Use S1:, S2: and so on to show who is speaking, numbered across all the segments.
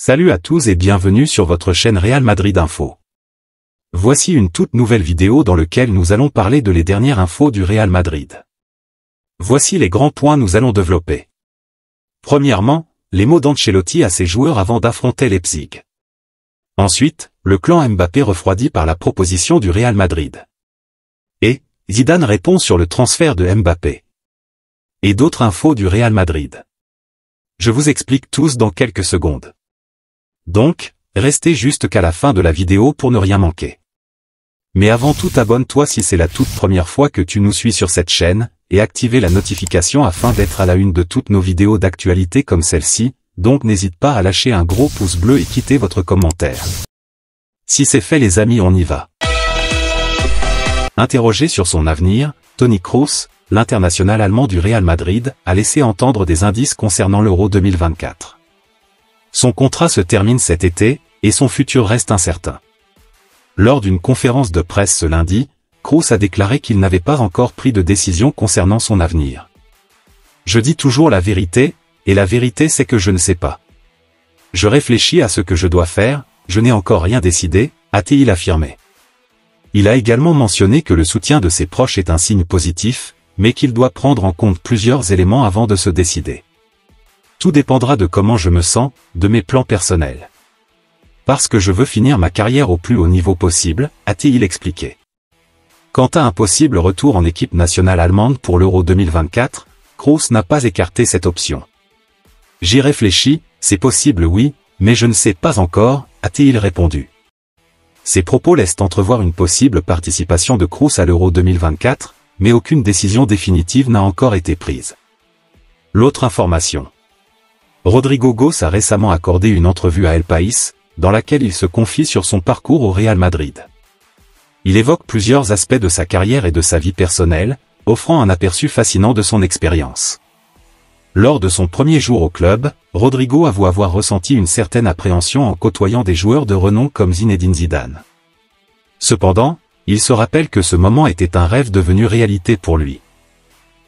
S1: Salut à tous et bienvenue sur votre chaîne Real Madrid Info. Voici une toute nouvelle vidéo dans laquelle nous allons parler de les dernières infos du Real Madrid. Voici les grands points nous allons développer. Premièrement, les mots d'Ancelotti à ses joueurs avant d'affronter Leipzig. Ensuite, le clan Mbappé refroidi par la proposition du Real Madrid. Et, Zidane répond sur le transfert de Mbappé. Et d'autres infos du Real Madrid. Je vous explique tous dans quelques secondes. Donc, restez juste qu'à la fin de la vidéo pour ne rien manquer. Mais avant tout, abonne-toi si c'est la toute première fois que tu nous suis sur cette chaîne, et activez la notification afin d'être à la une de toutes nos vidéos d'actualité comme celle-ci, donc n'hésite pas à lâcher un gros pouce bleu et quitter votre commentaire. Si c'est fait les amis, on y va. Interrogé sur son avenir, Toni Kroos, l'international allemand du Real Madrid, a laissé entendre des indices concernant l'Euro 2024. Son contrat se termine cet été, et son futur reste incertain. Lors d'une conférence de presse ce lundi, Kroos a déclaré qu'il n'avait pas encore pris de décision concernant son avenir. « Je dis toujours la vérité, et la vérité c'est que je ne sais pas. Je réfléchis à ce que je dois faire, je n'ai encore rien décidé », a-t-il affirmé. Il a également mentionné que le soutien de ses proches est un signe positif, mais qu'il doit prendre en compte plusieurs éléments avant de se décider. Tout dépendra de comment je me sens, de mes plans personnels. Parce que je veux finir ma carrière au plus haut niveau possible, a-t-il expliqué. Quant à un possible retour en équipe nationale allemande pour l'Euro 2024, Kroos n'a pas écarté cette option. J'y réfléchis, c'est possible oui, mais je ne sais pas encore, a-t-il répondu. Ces propos laissent entrevoir une possible participation de Kroos à l'Euro 2024, mais aucune décision définitive n'a encore été prise. L'autre information. Rodrigo Goes a récemment accordé une entrevue à El País, dans laquelle il se confie sur son parcours au Real Madrid. Il évoque plusieurs aspects de sa carrière et de sa vie personnelle, offrant un aperçu fascinant de son expérience. Lors de son premier jour au club, Rodrigo avoue avoir ressenti une certaine appréhension en côtoyant des joueurs de renom comme Zinedine Zidane. Cependant, il se rappelle que ce moment était un rêve devenu réalité pour lui.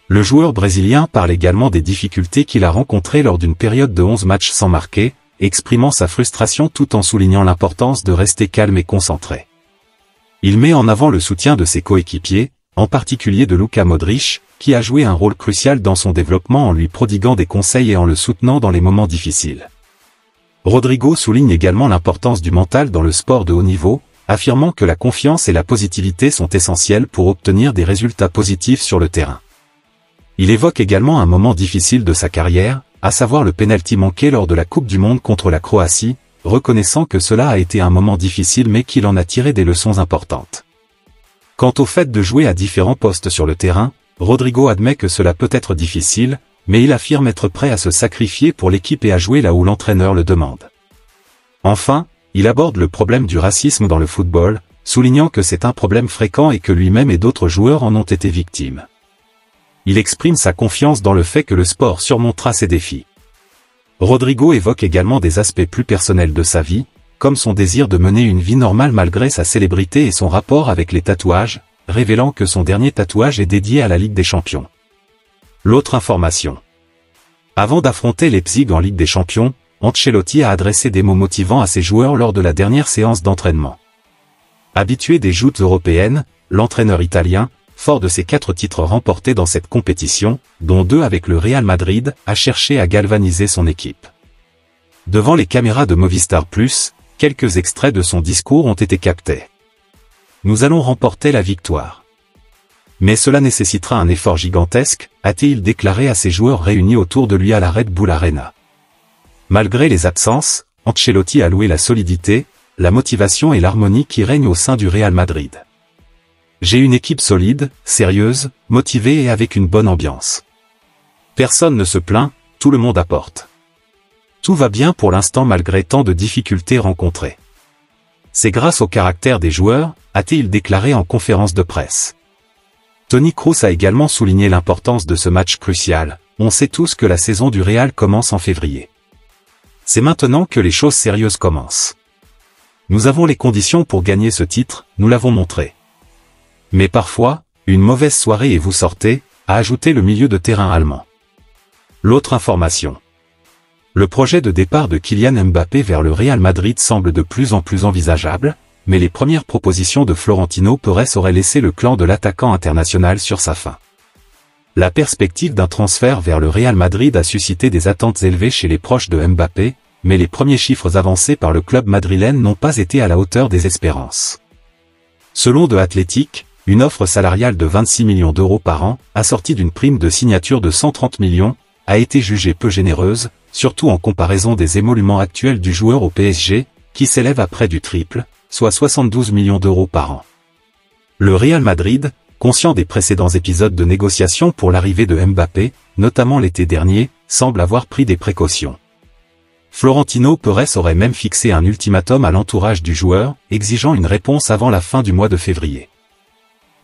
S1: Le joueur brésilien parle également des difficultés qu'il a rencontrées lors d'une période de 11 matchs sans marquer, exprimant sa frustration tout en soulignant l'importance de rester calme et concentré. Il met en avant le soutien de ses coéquipiers, en particulier de Luka Modric, qui a joué un rôle crucial dans son développement en lui prodiguant des conseils et en le soutenant dans les moments difficiles. Rodrigo souligne également l'importance du mental dans le sport de haut niveau, affirmant que la confiance et la positivité sont essentielles pour obtenir des résultats positifs sur le terrain. Il évoque également un moment difficile de sa carrière, à savoir le pénalty manqué lors de la Coupe du Monde contre la Croatie, reconnaissant que cela a été un moment difficile mais qu'il en a tiré des leçons importantes. Quant au fait de jouer à différents postes sur le terrain, Rodrigo admet que cela peut être difficile, mais il affirme être prêt à se sacrifier pour l'équipe et à jouer là où l'entraîneur le demande. Enfin, il aborde le problème du racisme dans le football, soulignant que c'est un problème fréquent et que lui-même et d'autres joueurs en ont été victimes. Il exprime sa confiance dans le fait que le sport surmontera ces défis. Rodrigo évoque également des aspects plus personnels de sa vie, comme son désir de mener une vie normale malgré sa célébrité et son rapport avec les tatouages, révélant que son dernier tatouage est dédié à la Ligue des Champions. L'autre information. Avant d'affronter Leipzig en Ligue des Champions, Ancelotti a adressé des mots motivants à ses joueurs lors de la dernière séance d'entraînement. Habitué des joutes européennes, l'entraîneur italien, fort de ses 4 titres remportés dans cette compétition, dont 2 avec le Real Madrid, a cherché à galvaniser son équipe. Devant les caméras de Movistar Plus, quelques extraits de son discours ont été captés. Nous allons remporter la victoire. Mais cela nécessitera un effort gigantesque, a-t-il déclaré à ses joueurs réunis autour de lui à la Red Bull Arena. Malgré les absences, Ancelotti a loué la solidité, la motivation et l'harmonie qui règnent au sein du Real Madrid. J'ai une équipe solide, sérieuse, motivée et avec une bonne ambiance. Personne ne se plaint, tout le monde apporte. Tout va bien pour l'instant malgré tant de difficultés rencontrées. C'est grâce au caractère des joueurs, a-t-il déclaré en conférence de presse. Toni Kroos a également souligné l'importance de ce match crucial. On sait tous que la saison du Real commence en février. C'est maintenant que les choses sérieuses commencent. Nous avons les conditions pour gagner ce titre, nous l'avons montré. Mais parfois, une mauvaise soirée et vous sortez, a ajouté le milieu de terrain allemand. L'autre information. Le projet de départ de Kylian Mbappé vers le Real Madrid semble de plus en plus envisageable, mais les premières propositions de Florentino Pérez auraient laissé le clan de l'attaquant international sur sa faim. La perspective d'un transfert vers le Real Madrid a suscité des attentes élevées chez les proches de Mbappé, mais les premiers chiffres avancés par le club madrilène n'ont pas été à la hauteur des espérances. Selon The Athletic, une offre salariale de 26 millions d'euros par an, assortie d'une prime de signature de 130 millions, a été jugée peu généreuse, surtout en comparaison des émoluments actuels du joueur au PSG, qui s'élèvent à près du triple, soit 72 millions d'euros par an. Le Real Madrid, conscient des précédents épisodes de négociations pour l'arrivée de Mbappé, notamment l'été dernier, semble avoir pris des précautions. Florentino Pérez aurait même fixé un ultimatum à l'entourage du joueur, exigeant une réponse avant la fin du mois de février.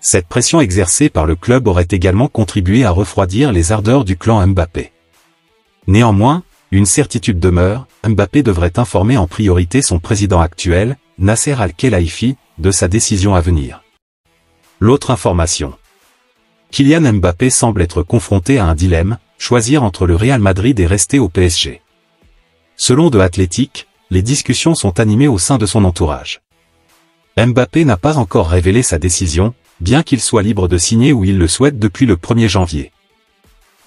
S1: Cette pression exercée par le club aurait également contribué à refroidir les ardeurs du clan Mbappé. Néanmoins, une certitude demeure, Mbappé devrait informer en priorité son président actuel, Nasser Al-Khelaifi, de sa décision à venir. L'autre information. Kylian Mbappé semble être confronté à un dilemme, choisir entre le Real Madrid et rester au PSG. Selon The Athletic, les discussions sont animées au sein de son entourage. Mbappé n'a pas encore révélé sa décision, bien qu'il soit libre de signer où il le souhaite depuis le 1er janvier.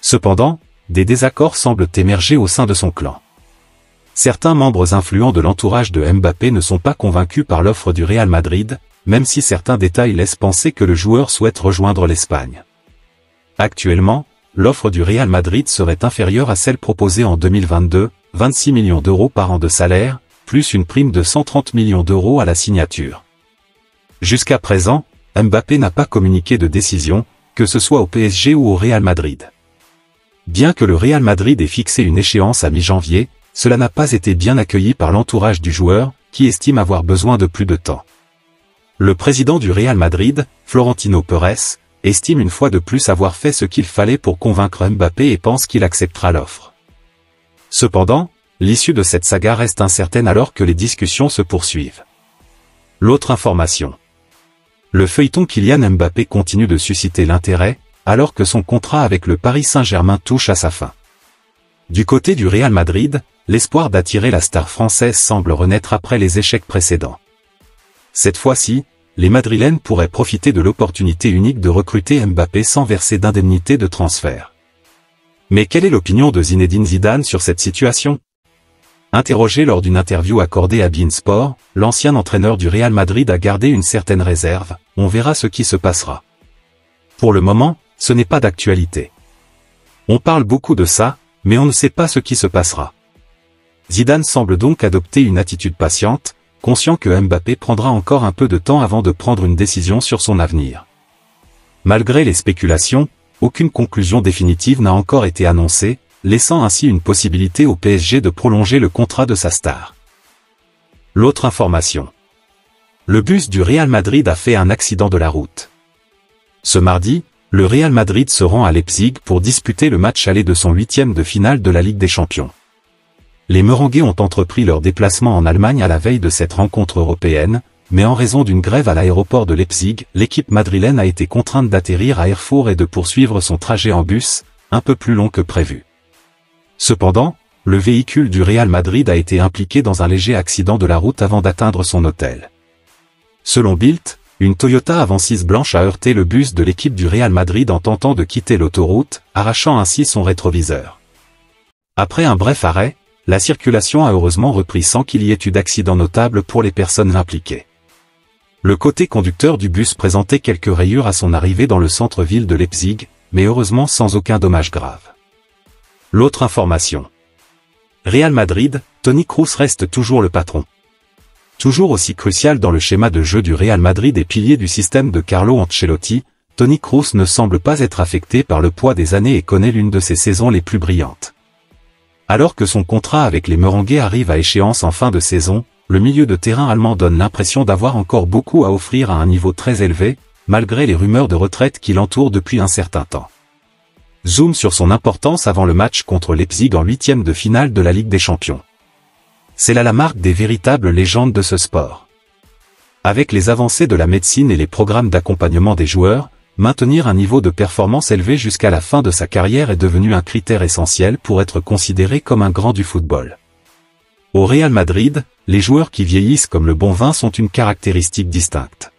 S1: Cependant, des désaccords semblent émerger au sein de son clan. Certains membres influents de l'entourage de Mbappé ne sont pas convaincus par l'offre du Real Madrid, même si certains détails laissent penser que le joueur souhaite rejoindre l'Espagne. Actuellement, l'offre du Real Madrid serait inférieure à celle proposée en 2022, 26 millions d'euros par an de salaire, plus une prime de 130 millions d'euros à la signature. Jusqu'à présent, Mbappé n'a pas communiqué de décision, que ce soit au PSG ou au Real Madrid. Bien que le Real Madrid ait fixé une échéance à mi-janvier, cela n'a pas été bien accueilli par l'entourage du joueur, qui estime avoir besoin de plus de temps. Le président du Real Madrid, Florentino Pérez, estime une fois de plus avoir fait ce qu'il fallait pour convaincre Mbappé et pense qu'il acceptera l'offre. Cependant, l'issue de cette saga reste incertaine alors que les discussions se poursuivent. L'autre information. Le feuilleton Kylian Mbappé continue de susciter l'intérêt, alors que son contrat avec le Paris Saint-Germain touche à sa fin. Du côté du Real Madrid, l'espoir d'attirer la star française semble renaître après les échecs précédents. Cette fois-ci, les Madrilènes pourraient profiter de l'opportunité unique de recruter Mbappé sans verser d'indemnité de transfert. Mais quelle est l'opinion de Zinedine Zidane sur cette situation? Interrogé lors d'une interview accordée à beIN Sport, l'ancien entraîneur du Real Madrid a gardé une certaine réserve, on verra ce qui se passera. Pour le moment, ce n'est pas d'actualité. On parle beaucoup de ça, mais on ne sait pas ce qui se passera. Zidane semble donc adopter une attitude patiente, conscient que Mbappé prendra encore un peu de temps avant de prendre une décision sur son avenir. Malgré les spéculations, aucune conclusion définitive n'a encore été annoncée, laissant ainsi une possibilité au PSG de prolonger le contrat de sa star. L'autre information. Le bus du Real Madrid a fait un accident de la route. Ce mardi, le Real Madrid se rend à Leipzig pour disputer le match aller de son 8e de finale de la Ligue des Champions. Les Merengues ont entrepris leur déplacement en Allemagne à la veille de cette rencontre européenne, mais en raison d'une grève à l'aéroport de Leipzig, l'équipe madrilène a été contrainte d'atterrir à Erfurt et de poursuivre son trajet en bus, un peu plus long que prévu. Cependant, le véhicule du Real Madrid a été impliqué dans un léger accident de la route avant d'atteindre son hôtel. Selon Bild, une Toyota Avensis blanche a heurté le bus de l'équipe du Real Madrid en tentant de quitter l'autoroute, arrachant ainsi son rétroviseur. Après un bref arrêt, la circulation a heureusement repris sans qu'il y ait eu d'accident notable pour les personnes impliquées. Le côté conducteur du bus présentait quelques rayures à son arrivée dans le centre-ville de Leipzig, mais heureusement sans aucun dommage grave. L'autre information. Real Madrid, Toni Kroos reste toujours le patron. Toujours aussi crucial dans le schéma de jeu du Real Madrid et pilier du système de Carlo Ancelotti, Toni Kroos ne semble pas être affecté par le poids des années et connaît l'une de ses saisons les plus brillantes. Alors que son contrat avec les Merengues arrive à échéance en fin de saison, le milieu de terrain allemand donne l'impression d'avoir encore beaucoup à offrir à un niveau très élevé, malgré les rumeurs de retraite qui l'entourent depuis un certain temps. Zoom sur son importance avant le match contre Leipzig en 8e de finale de la Ligue des Champions. C'est là la marque des véritables légendes de ce sport. Avec les avancées de la médecine et les programmes d'accompagnement des joueurs, maintenir un niveau de performance élevé jusqu'à la fin de sa carrière est devenu un critère essentiel pour être considéré comme un grand du football. Au Real Madrid, les joueurs qui vieillissent comme le bon vin sont une caractéristique distincte.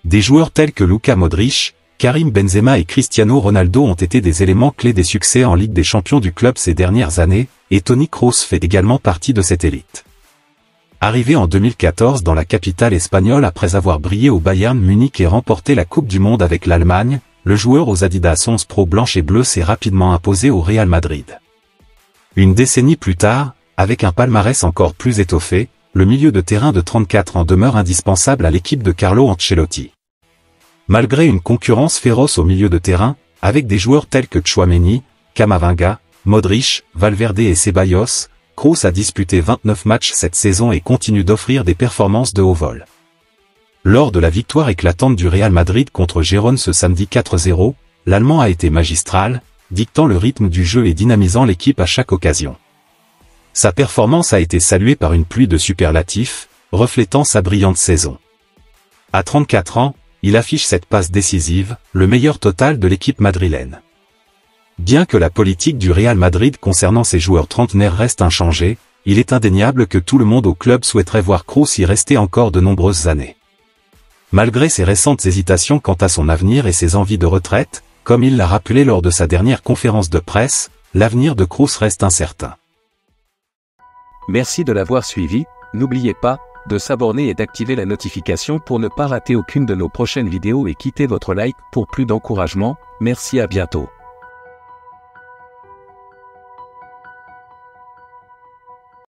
S1: Des joueurs tels que Luka Modric, Karim Benzema et Cristiano Ronaldo ont été des éléments clés des succès en Ligue des Champions du club ces dernières années, et Toni Kroos fait également partie de cette élite. Arrivé en 2014 dans la capitale espagnole après avoir brillé au Bayern Munich et remporté la Coupe du Monde avec l'Allemagne, le joueur aux Adidas 11 Pro blanche et bleue s'est rapidement imposé au Real Madrid. Une décennie plus tard, avec un palmarès encore plus étoffé, le milieu de terrain de 34 ans demeure indispensable à l'équipe de Carlo Ancelotti. Malgré une concurrence féroce au milieu de terrain, avec des joueurs tels que Tchouaméni, Camavinga, Modric, Valverde et Ceballos, Kroos a disputé 29 matchs cette saison et continue d'offrir des performances de haut vol. Lors de la victoire éclatante du Real Madrid contre Gérone ce samedi 4-0, l'Allemand a été magistral, dictant le rythme du jeu et dynamisant l'équipe à chaque occasion. Sa performance a été saluée par une pluie de superlatifs, reflétant sa brillante saison. À 34 ans, il affiche cette passe décisive, le meilleur total de l'équipe madrilène. Bien que la politique du Real Madrid concernant ses joueurs trentenaires reste inchangée, il est indéniable que tout le monde au club souhaiterait voir Kroos y rester encore de nombreuses années. Malgré ses récentes hésitations quant à son avenir et ses envies de retraite, comme il l'a rappelé lors de sa dernière conférence de presse, l'avenir de Kroos reste incertain.
S2: Merci de l'avoir suivi, n'oubliez pas de s'abonner et d'activer la notification pour ne pas rater aucune de nos prochaines vidéos et quittez votre like pour plus d'encouragement. Merci, à bientôt.